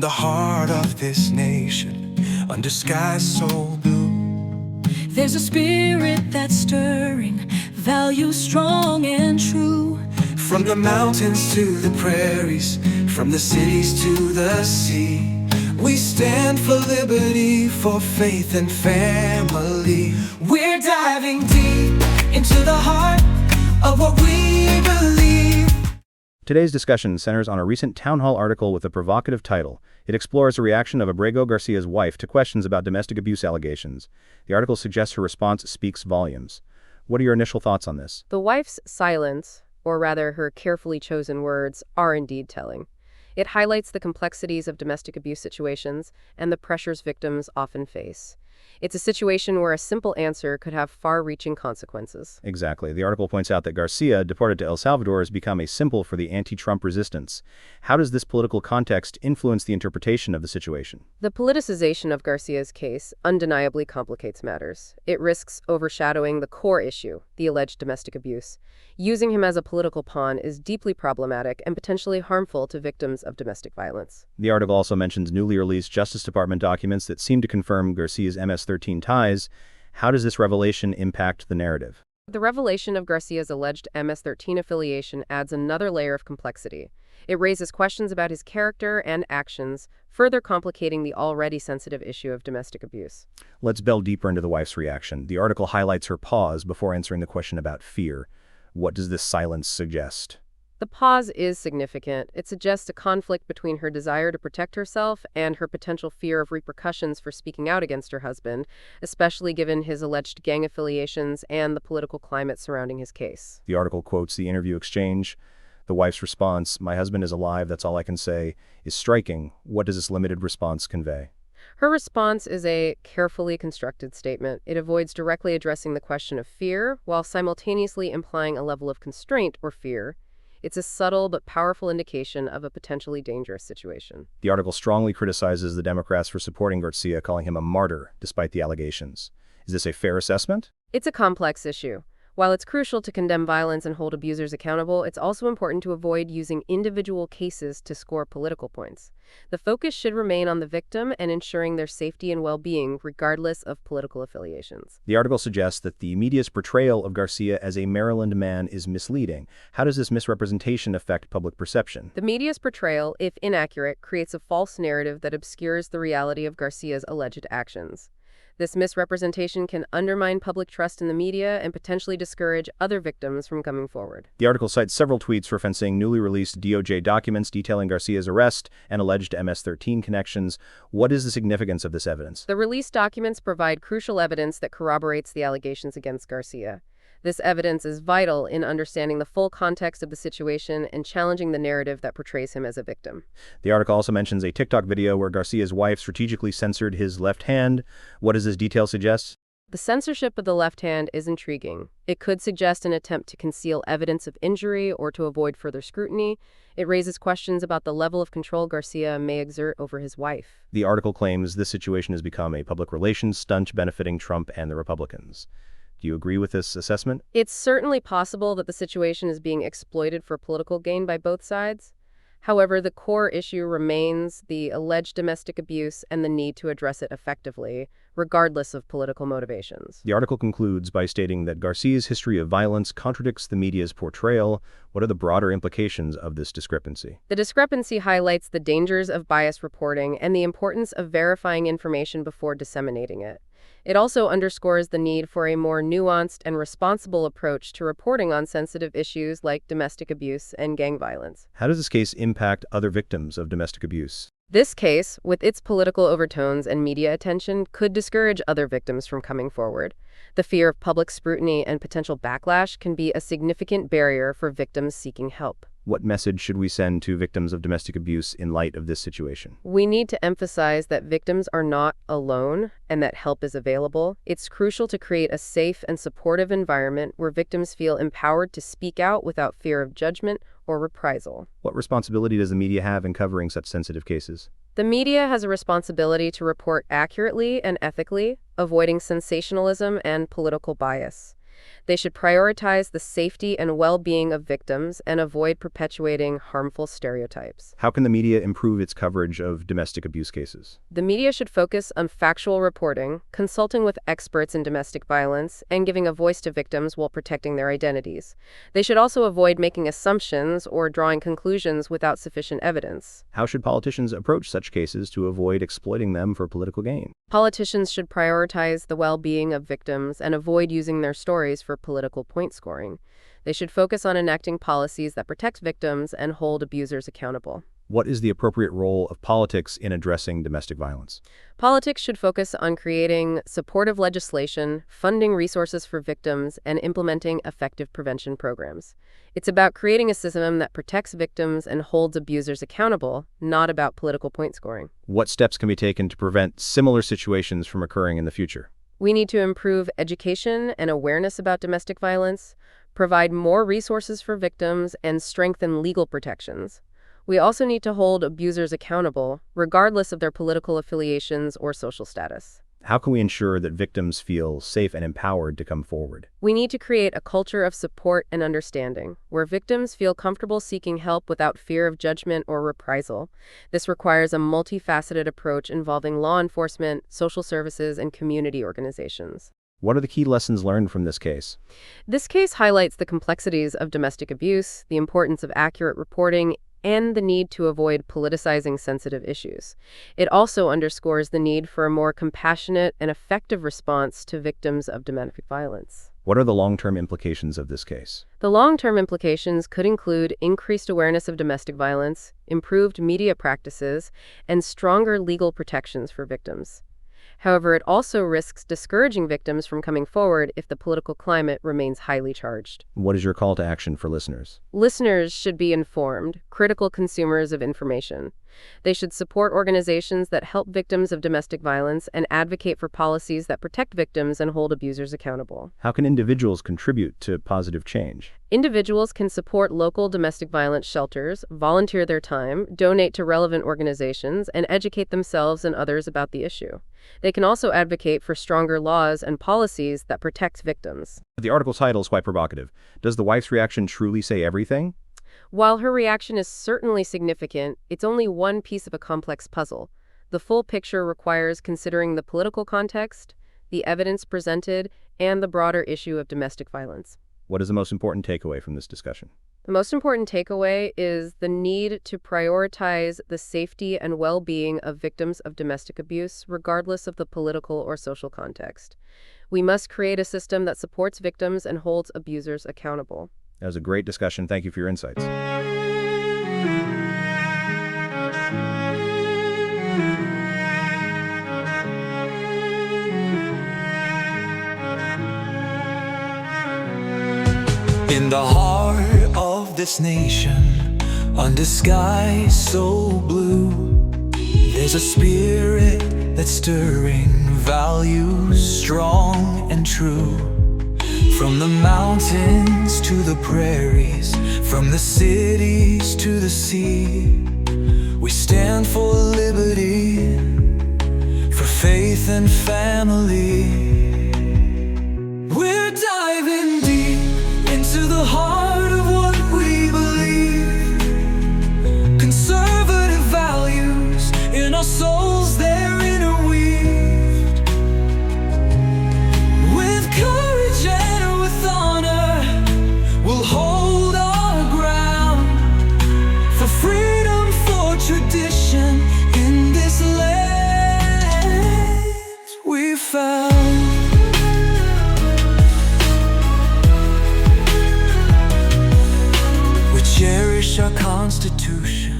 the heart of this nation, under skies so blue, there's a spirit that's stirring, values strong and true. from the mountains to the prairies, from the cities to the sea, we stand for liberty, for faith and family. We're diving deep into the heart of what we believe. Today's discussion centers on a recent town hall article with a provocative title. It explores the reaction of Abrego Garcia's wife to questions about domestic abuse allegations. The article suggests her response speaks volumes. What are your initial thoughts on this? The wife's silence, or rather her carefully chosen words, are indeed telling. It highlights the complexities of domestic abuse situations and the pressures victims often face. It's a situation where a simple answer could have far-reaching consequences. Exactly. The article points out that Garcia, deported to El Salvador, has become a symbol for the anti-Trump resistance. How does this political context influence the interpretation of the situation? The politicization of Garcia's case undeniably complicates matters. It risks overshadowing the core issue, the alleged domestic abuse. Using him as a political pawn is deeply problematic and potentially harmful to victims of domestic violence. The article also mentions newly released Justice Department documents that seem to confirm Garcia's MS-13 ties. How does this revelation impact the narrative? The revelation of Garcia's alleged MS-13 affiliation adds another layer of complexity. It raises questions about his character and actions, further complicating the already sensitive issue of domestic abuse. Let's delve deeper into the wife's reaction. The article highlights her pause before answering the question about fear. What does this silence suggest? The pause is significant. It suggests a conflict between her desire to protect herself and her potential fear of repercussions for speaking out against her husband, especially given his alleged gang affiliations and the political climate surrounding his case. The article quotes the interview exchange. The wife's response, "My husband is alive, that's all I can say," is striking. What does this limited response convey? Her response is a carefully constructed statement. It avoids directly addressing the question of fear, while simultaneously implying a level of constraint or fear. It's a subtle but powerful indication of a potentially dangerous situation. The article strongly criticizes the Democrats for supporting Garcia, calling him a martyr despite the allegations. Is this a fair assessment? It's a complex issue. While it's crucial to condemn violence and hold abusers accountable, it's also important to avoid using individual cases to score political points. The focus should remain on the victim and ensuring their safety and well-being, regardless of political affiliations. The article suggests that the media's portrayal of Garcia as a Maryland man is misleading. How does this misrepresentation affect public perception? The media's portrayal, if inaccurate, creates a false narrative that obscures the reality of Garcia's alleged actions. This misrepresentation can undermine public trust in the media and potentially discourage other victims from coming forward. The article cites several tweets referencing newly released DOJ documents detailing Garcia's arrest and alleged MS-13 connections. What is the significance of this evidence? The released documents provide crucial evidence that corroborates the allegations against Garcia. This evidence is vital in understanding the full context of the situation and challenging the narrative that portrays him as a victim. The article also mentions a TikTok video where Garcia's wife strategically censored his left hand. What does this detail suggest? The censorship of the left hand is intriguing. It could suggest an attempt to conceal evidence of injury or to avoid further scrutiny. It raises questions about the level of control Garcia may exert over his wife. The article claims this situation has become a public relations stunt benefiting Trump and the Republicans. Do you agree with this assessment? It's certainly possible that the situation is being exploited for political gain by both sides. However, the core issue remains the alleged domestic abuse and the need to address it effectively, regardless of political motivations. The article concludes by stating that Garcia's history of violence contradicts the media's portrayal. What are the broader implications of this discrepancy? The discrepancy highlights the dangers of biased reporting and the importance of verifying information before disseminating it. It also underscores the need for a more nuanced and responsible approach to reporting on sensitive issues like domestic abuse and gang violence. How does this case impact other victims of domestic abuse? This case, with its political overtones and media attention, could discourage other victims from coming forward. The fear of public scrutiny and potential backlash can be a significant barrier for victims seeking help. What message should we send to victims of domestic abuse in light of this situation? We need to emphasize that victims are not alone and that help is available. It's crucial to create a safe and supportive environment where victims feel empowered to speak out without fear of judgment or reprisal. What responsibility does the media have in covering such sensitive cases? The media has a responsibility to report accurately and ethically, avoiding sensationalism and political bias. They should prioritize the safety and well-being of victims and avoid perpetuating harmful stereotypes. How can the media improve its coverage of domestic abuse cases? The media should focus on factual reporting, consulting with experts in domestic violence, and giving a voice to victims while protecting their identities. They should also avoid making assumptions or drawing conclusions without sufficient evidence. How should politicians approach such cases to avoid exploiting them for political gain? Politicians should prioritize the well-being of victims and avoid using their stories for political point scoring. They should focus on enacting policies that protect victims and hold abusers accountable. What is the appropriate role of politics in addressing domestic violence? Politics should focus on creating supportive legislation, funding resources for victims, and implementing effective prevention programs. It's about creating a system that protects victims and holds abusers accountable, not about political point scoring. What steps can be taken to prevent similar situations from occurring in the future? We need to improve education and awareness about domestic violence, provide more resources for victims, and strengthen legal protections. We also need to hold abusers accountable, regardless of their political affiliations or social status. How can we ensure that victims feel safe and empowered to come forward? We need to create a culture of support and understanding, where victims feel comfortable seeking help without fear of judgment or reprisal. This requires a multifaceted approach involving law enforcement, social services, and community organizations. What are the key lessons learned from this case? This case highlights the complexities of domestic abuse, the importance of accurate reporting, and the need to avoid politicizing sensitive issues. It also underscores the need for a more compassionate and effective response to victims of domestic violence. What are the long-term implications of this case? The long-term implications could include increased awareness of domestic violence, improved media practices, and stronger legal protections for victims. However, it also risks discouraging victims from coming forward if the political climate remains highly charged. What is your call to action for listeners? Listeners should be informed, critical consumers of information. They should support organizations that help victims of domestic violence and advocate for policies that protect victims and hold abusers accountable. How can individuals contribute to positive change? Individuals can support local domestic violence shelters, volunteer their time, donate to relevant organizations, and educate themselves and others about the issue. They can also advocate for stronger laws and policies that protect victims. The article's title is quite provocative. Does the wife's reaction truly say everything? While her reaction is certainly significant, it's only one piece of a complex puzzle. The full picture requires considering the political context, the evidence presented, and the broader issue of domestic violence. What is the most important takeaway from this discussion? The most important takeaway is the need to prioritize the safety and well-being of victims of domestic abuse, regardless of the political or social context. We must create a system that supports victims and holds abusers accountable. That was a great discussion. Thank you for your insights. In the heart of this nation, under skies so blue, there's a spirit that's stirring, values strong and true. From the mountains to the prairies, from the cities to the sea, we stand for liberty, for faith and family. We're diving deep into the heart of what we believe. Conservative values in our souls, they're interweaved. With courage and with honor, we'll hold our ground. For freedom, for tradition, in this land we found. Cherish our Constitution.